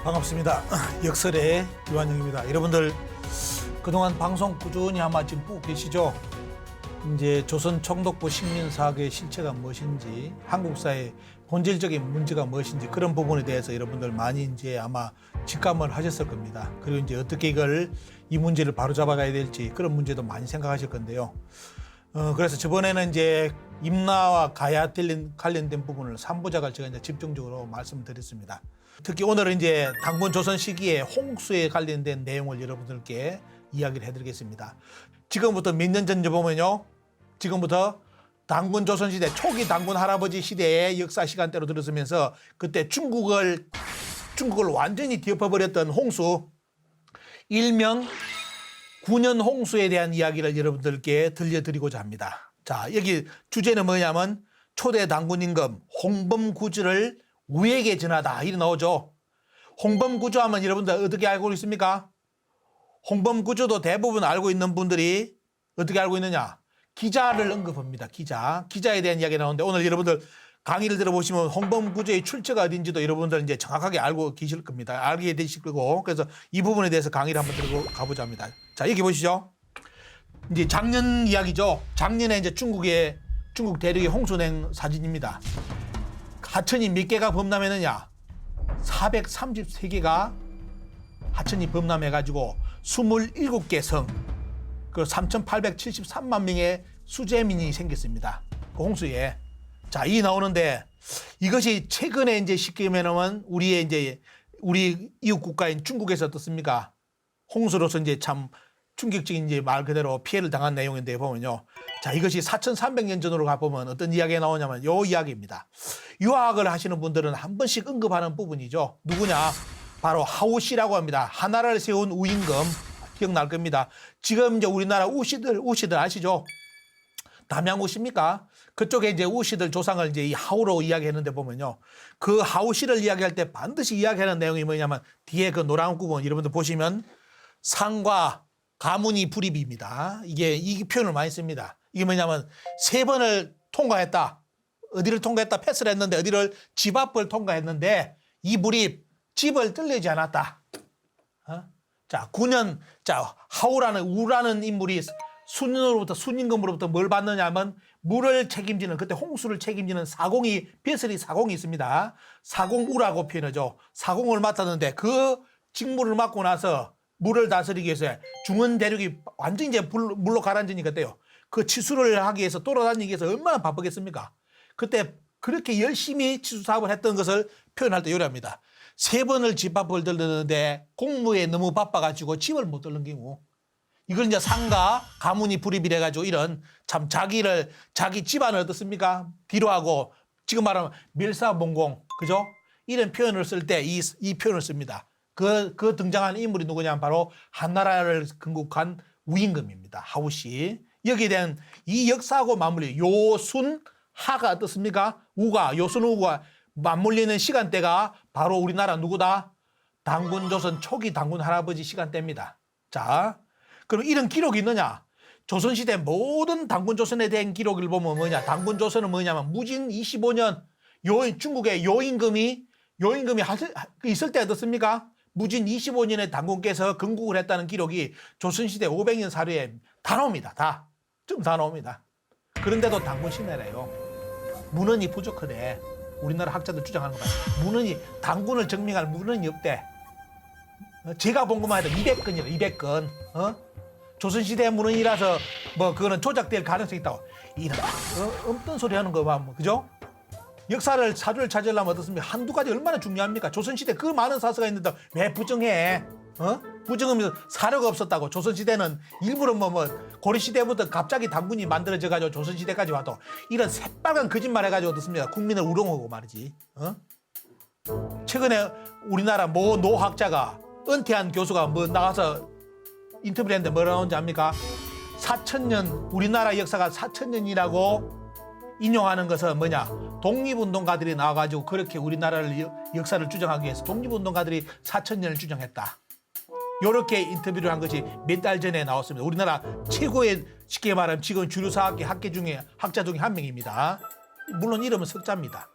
반갑습니다. 역설의 유한영입니다. 여러분들 그동안 방송 꾸준히 아마 지금 보고 계시죠? 이제 조선 총독부 식민사학의 실체가 무엇인지, 한국사의 본질적인 문제가 무엇인지 그런 부분에 대해서 여러분들 많이 이제 아마 직감을 하셨을 겁니다. 그리고 이제 어떻게 이 문제를 바로잡아가야 될지 그런 문제도 많이 생각하실 건데요. 그래서 저번에는 이제 임나와 가야 관련된 부분을 3부작을 제가 이제 집중적으로 말씀드렸습니다. 특히 오늘은 이제 당군 조선 시기에 홍수에 관련된 내용을 여러분들께 이야기를 해드리겠습니다. 지금부터 몇 년 전 보면요. 지금부터 당군 조선 시대 초기 당군 할아버지 시대의 역사 시간대로 들어서면서 그때 중국을 완전히 뒤엎어버렸던 홍수, 일명 9년 홍수에 대한 이야기를 여러분들께 들려드리고자 합니다. 자, 여기 주제는 뭐냐면 초대 당군 임금 홍범구주를 우에게 전하다 이렇게 나오죠. 홍범구주 하면 여러분들 어떻게 알고 있습니까? 홍범구주도 대부분 알고 있는 분들이 어떻게 알고 있느냐? 기자를 언급합니다. 기자에 대한 이야기가 나오는데 오늘 여러분들 강의를 들어보시면 홍범구주의 출처가 어딘지도 여러분들 이제 정확하게 알고 계실 겁니다. 알게 되실 거고, 그래서 이 부분에 대해서 강의를 한번 들고 가보자 합니다. 자, 여기 보시죠. 이제 작년 이야기죠. 작년에 이제 중국 대륙의 홍수낸 사진입니다. 하천이 몇 개가 범람했느냐? 433개가 하천이 범람해가지고 27개 성, 그 3,873만 명의 수재민이 생겼습니다. 그 홍수에. 자, 이 나오는데 이것이 최근에 이제 쉽게 말하면 우리 이웃 국가인 중국에서 어떻습니까? 홍수로서 이제 참 충격적인 이제 말 그대로 피해를 당한 내용인데 보면요. 자, 이것이 4,300년 전으로 가보면 어떤 이야기가 나오냐면 요 이야기입니다. 유학을 하시는 분들은 한 번씩 언급하는 부분이죠. 누구냐? 바로 하우씨라고 합니다. 하나라를 세운 우임금. 기억날 겁니다. 지금 이제 우리나라 우씨들 아시죠? 담양우씨입니까? 그쪽에 이제 우씨들 조상을 이제 이 하우로 이야기했는데 보면요. 그 하우씨를 이야기할 때 반드시 이야기하는 내용이 뭐냐면 뒤에 그 노란 구분 여러분들 보시면 상과 가문이 불입입니다. 이 표현을 많이 씁니다. 이게 뭐냐면 3번을 통과했다. 어디를 통과했다? 패스를 했는데 어디를 집 앞을 통과했는데 이 불입 집을 뚫리지 않았다. 자, 9년, 하우라는 우라는 인물이 순임금으로부터 뭘 받느냐면 물을 책임지는, 그때 홍수를 책임지는 벼슬이 사공이 있습니다. 사공우라고 표현하죠. 사공을 맡았는데 그 직무를 맡고 나서 물을 다스리기 위해서 중원 대륙이 완전히 이제 물로 가라앉으니까 때요. 그 치수를 하기 위해서 돌아다니기 위해서 얼마나 바쁘겠습니까? 그때 그렇게 열심히 치수 사업을 했던 것을 표현할 때 요리합니다. 3번을 집 앞을 들렀는데 공무에 너무 바빠가지고 집을 못 들른 경우. 이걸 이제 상가 가문이 불입이래 가지고 이런 참 자기 집안을 어떻습니까? 뒤로하고 지금 말하면 멸사봉공, 그죠? 이런 표현을 쓸 때 이 표현을 씁니다. 그 등장하는 인물이 누구냐면 바로 한나라를 건국한 우임금입니다. 하우씨. 여기에 대한 이 역사하고 맞물리 요순하가 어떻습니까? 요순우가 맞물리는 시간대가 바로 우리나라 누구다? 당군조선 초기 당군 할아버지 시간대입니다. 자, 그럼 이런 기록이 있느냐? 조선시대 모든 당군조선에 대한 기록을 보면 뭐냐? 당군조선은 뭐냐면 무진 25년 중국의 요임금이 있을 때 어떻습니까? 무진 25년에 당군께서 건국을 했다는 기록이 조선시대 500년 사료에 다 나옵니다. 좀 다 나옵니다. 그런데도 당군 신내래요. 문헌이 부족하대. 우리나라 학자들 주장하는 거다. 당군을 증명할 문헌이 없대. 제가 본 것만 해도 200건이라 200건. 조선시대 문헌이라서 그거는 조작될 가능성이 있다고. 이런 없던 소리 하는 거 봐. 그죠? 사료를 찾으려면 어떻습니까? 한두 가지 얼마나 중요합니까? 조선시대 그 많은 사서가 있는데 왜 부정해? 부정하면서 사료가 없었다고. 조선시대는 일부러 고려시대부터 갑자기 당군이 만들어져가지고 조선시대까지 와도 이런 새빨간 거짓말 해가지고 어떻습니까? 국민을 우롱하고 말이지. 최근에 우리나라 노학자가 은퇴한 교수가 나가서 인터뷰를 했는데 뭐라 나오는지 압니까? 4,000년, 우리나라 역사가 4,000년이라고 인용하는 것은 뭐냐? 독립운동가들이 나와가지고 그렇게 우리나라를 역사를 주장하기 위해서 독립운동가들이 4,000년을 주장했다. 이렇게 인터뷰를 한 것이 몇 달 전에 나왔습니다. 우리나라 최고의 쉽게 말하면 지금 주류 사학계 학자 중에 한 명입니다. 물론 이름은 석자입니다.